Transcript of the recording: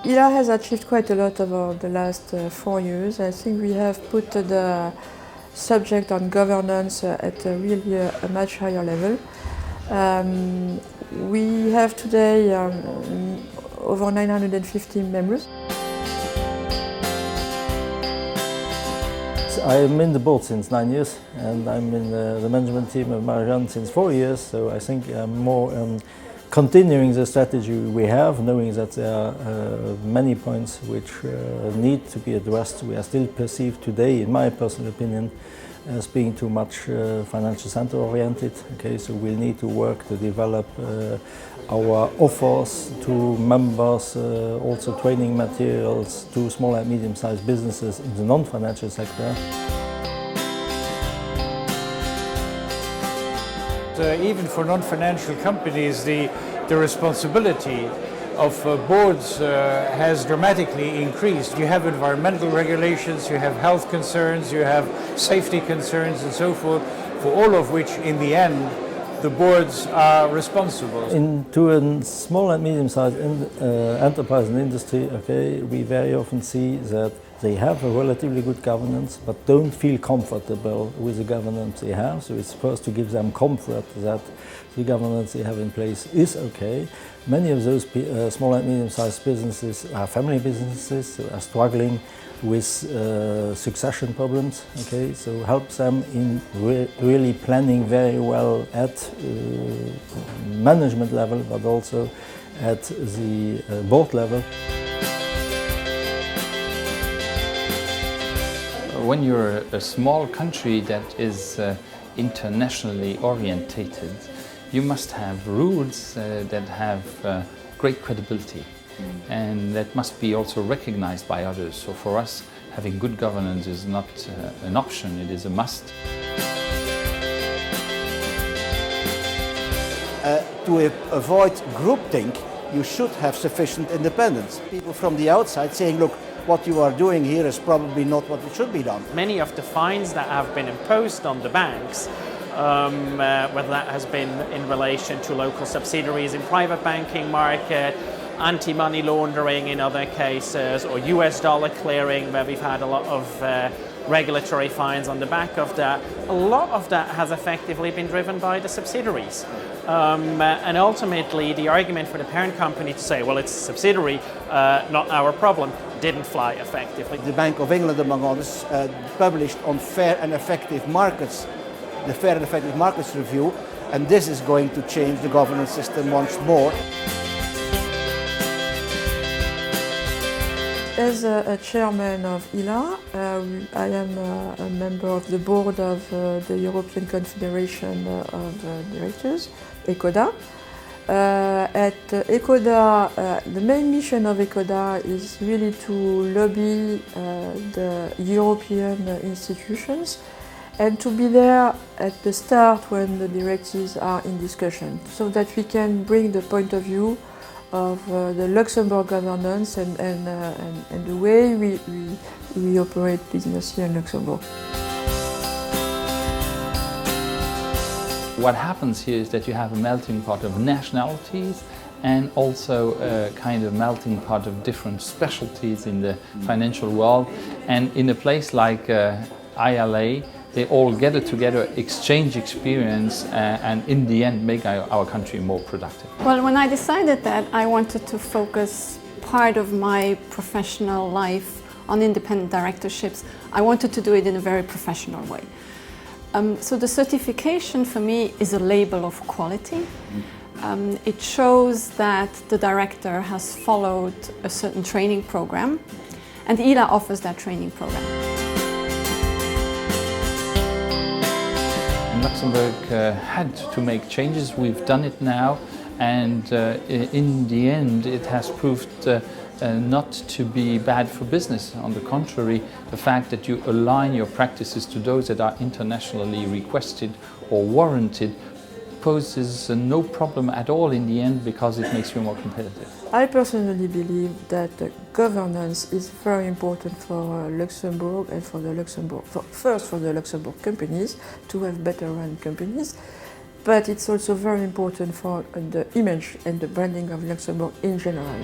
ILA has achieved quite a lot over the last 4 years. I think we have put the subject on governance at a much higher level. We have today over 950 members. I'm in the board since 9 years, and I'm in the management team of Marianne since 4 years, so I think I'm more continuing the strategy we have, knowing that there are many points which need to be addressed. We are still perceived today, in my personal opinion, as being too much financial center oriented. Okay, so we'll need to work to develop our offers to members, also training materials to small and medium-sized businesses in the non-financial sector. Even for non-financial companies, the responsibility of boards has dramatically increased. You have environmental regulations, you have health concerns, you have safety concerns and so forth, for all of which in the end the boards are responsible. Into a small and medium-sized enterprise and industry, okay, we very often see that they have a relatively good governance but don't feel comfortable with the governance they have. So it's first to give them comfort that the governance they have in place is okay. Many of those small and medium-sized businesses are family businesses, so are struggling with succession problems. Okay, so help them in really planning very well at management level, but also at the board level. When you're a small country that is internationally orientated, you must have rules that have great credibility, and that must be also recognized by others. So for us, having good governance is not an option, it is a must. To avoid groupthink, you should have sufficient independence. People from the outside saying, look, what you are doing here is probably not what it should be done. Many of the fines that have been imposed on the banks, whether that has been in relation to local subsidiaries in private banking market, anti-money laundering in other cases, or US dollar clearing, where we've had a lot of regulatory fines on the back of that. A lot of that has effectively been driven by the subsidiaries. And ultimately, the argument for the parent company to say, well, it's a subsidiary, not our problem, didn't fly effectively. The Bank of England, among others, published on Fair and Effective Markets, the Fair and Effective Markets Review, and this is going to change the governance system once more. As a chairman of ILA, I am a member of the board of the European Confederation of Directors, ECODA. At ECODA, the main mission of ECODA is really to lobby the European institutions and to be there at the start when the directives are in discussion, so that we can bring the point of view of the Luxembourg governance and the way we operate business here in Luxembourg. What happens here is that you have a melting pot of nationalities and also a kind of melting pot of different specialties in the financial world. And in a place like ILA, they all gather together, exchange experience, and in the end make our country more productive. Well, when I decided that I wanted to focus part of my professional life on independent directorships, I wanted to do it in a very professional way. So the certification for me is a label of quality. It shows that the director has followed a certain training program, and ILA offers that training program. Luxembourg had to make changes. We've done it now, and in the end it has proved not to be bad for business. On the contrary, the fact that you align your practices to those that are internationally requested or warranted poses no problem at all in the end, because it makes you more competitive. I personally believe that governance is very important for Luxembourg and for the Luxembourg, first for the Luxembourg companies to have better run companies, but it's also very important for the image and the branding of Luxembourg in general.